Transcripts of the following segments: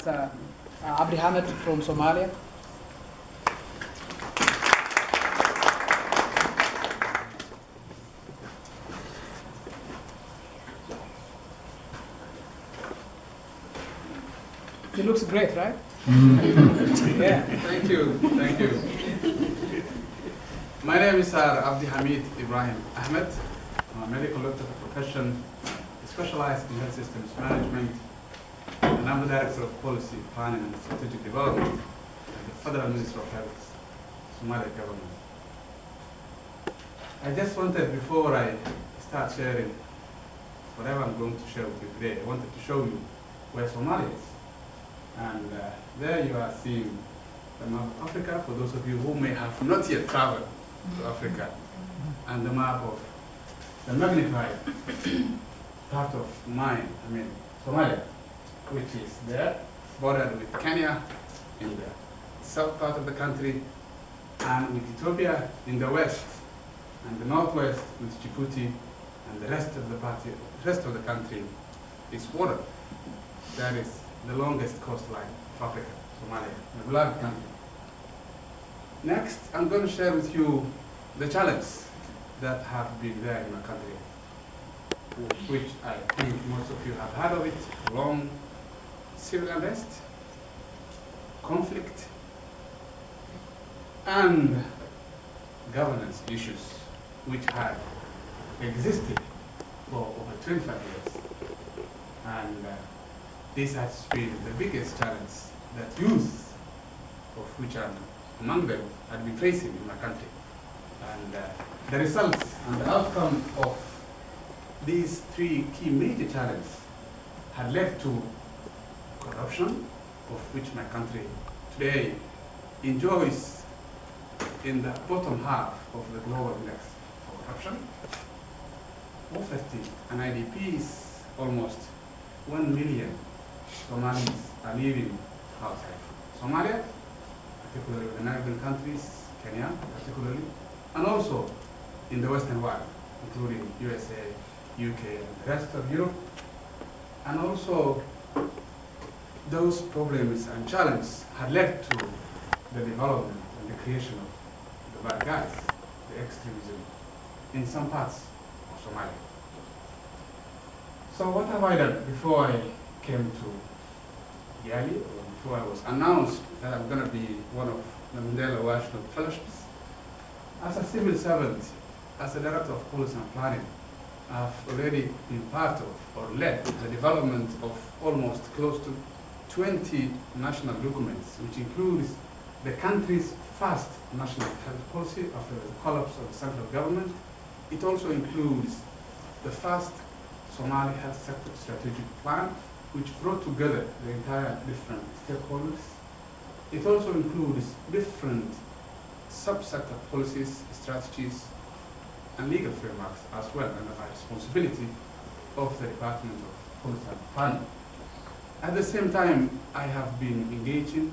That's Abdi Hamid from Somalia. He looks great, right? Yeah. Thank you, thank you. My name is Abdi Hamid Ibrahim Ahmed. I'm a medical doctor of profession, specialized in health systems management, and I'm the Director of Policy, Planning and Strategic Development at the Federal Ministry of Health, Somalia government. I just wanted, before I start sharing whatever I'm going to share with you today, I wanted to show you where Somalia is. And there you are seeing the map of Africa, for those of you who may have not yet traveled to Africa, and the map of the magnified part of Somalia, which is there, bordered with Kenya in the south part of the country, and with Ethiopia in the west, and the northwest with Djibouti, and the rest of the country is water. That is the longest coastline of Africa, Somalia, a beloved country. Next, I'm going to share with you the challenges that have been there in my country, which I think most of you have heard of it: long civil unrest, conflict, and governance issues, which had existed for over 25 years. And this has been the biggest challenge that youth, of which I'm among them, had been facing in my country. And the results and the outcome of these three key major challenges had led to corruption, of which my country today enjoys in the bottom half of the global index for corruption. Poverty and IDPs, almost 1 million Somalis are living outside Somalia, particularly the neighboring countries, Kenya particularly, and also in the Western world, including USA, UK, and the rest of Europe. And also, those problems and challenges had led to the development and the creation of the bad guys, the extremism, in some parts of Somalia. So what have I done before I came to Yali, or before I was announced that I'm going to be one of the Mandela Washington Fellowships? As a civil servant, as a Director of Policy and Planning, I've already been part of or led the development of almost close to 20 national documents, which includes the country's first national health policy after the collapse of the central government. It also includes the first Somali health sector strategic plan, which brought together the entire different stakeholders. It also includes different sub-sector policies, strategies, and legal frameworks as well, and the responsibility of the Department of Policy and Planning. At the same time, I have been engaging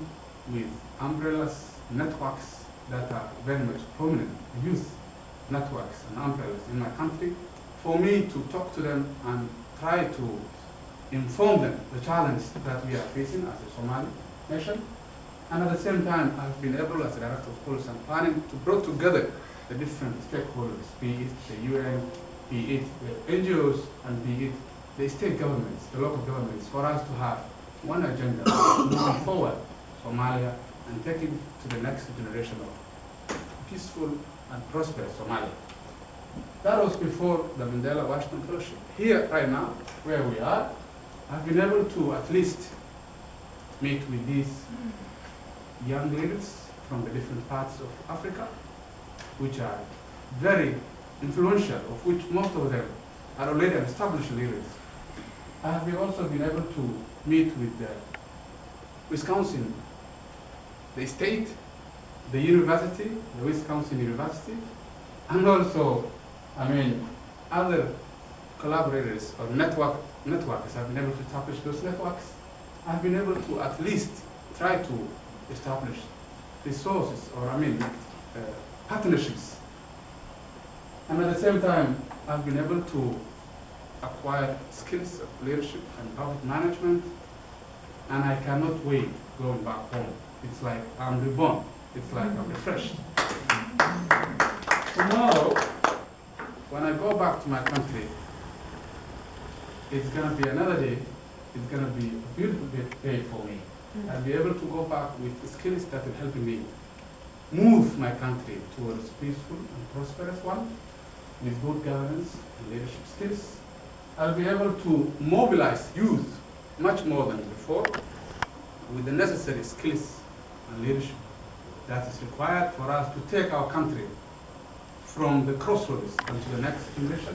with umbrellas, networks that are very much prominent, youth networks and umbrellas in my country, for me to talk to them and try to inform them the challenge that we are facing as a Somali nation. And at the same time, I've been able, as a Director of Policy and Planning, to bring together the different stakeholders, be it the UN, be it the NGOs, and be it the state governments, the local governments, for us to have one agenda moving forward Somalia and take it to the next generation of peaceful and prosperous Somalia. That was before the Mandela Washington Fellowship. Here, right now, where we are, I've been able to at least meet with these young leaders from the different parts of Africa, which are very influential, of which most of them are already established leaders. I have also been able to meet with the Wisconsin, the state, the university, the Wisconsin University, and also, other collaborators or networks. I've been able to establish those networks. I've been able to at least try to establish resources or partnerships. And at the same time, I've been able to acquire skills of leadership and public management and I cannot wait going back home. It's like I'm reborn. It's like I'm refreshed. Tomorrow, when I go back to my country, it's gonna be another day. It's gonna be a beautiful day for me. I'll be able to go back with skills that will help me move my country towards a peaceful and prosperous one with good governance and leadership skills. I'll be able to mobilize youth much more than before with the necessary skills and leadership that is required for us to take our country from the crossroads unto the next generation.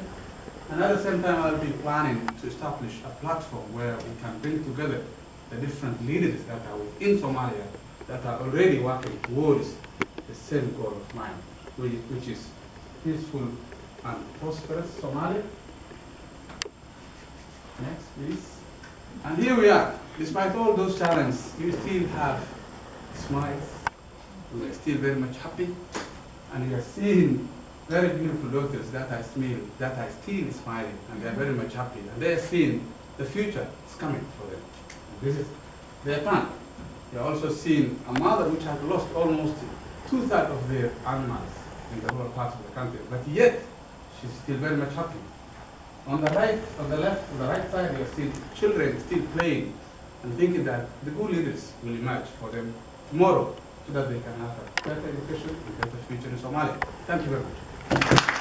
And at the same time, I'll be planning to establish a platform where we can bring together the different leaders that are within Somalia that are already working towards the same goal of mine, which is peaceful and prosperous Somalia. Next, please. And here we are. Despite all those challenges, you still have smiles. You are still very much happy, and you are seeing very beautiful daughters that are still smiling, and they are very much happy, and they are seeing the future is coming for them. This is their time. You are also seeing a mother which has lost almost 2/3 of their animals in the rural parts of the country, but yet she's still very much happy. On the right, on the left, on the right side, you are seeing children still playing and thinking that the good leaders will emerge for them tomorrow so that they can have a better education and better future in Somalia. Thank you very much.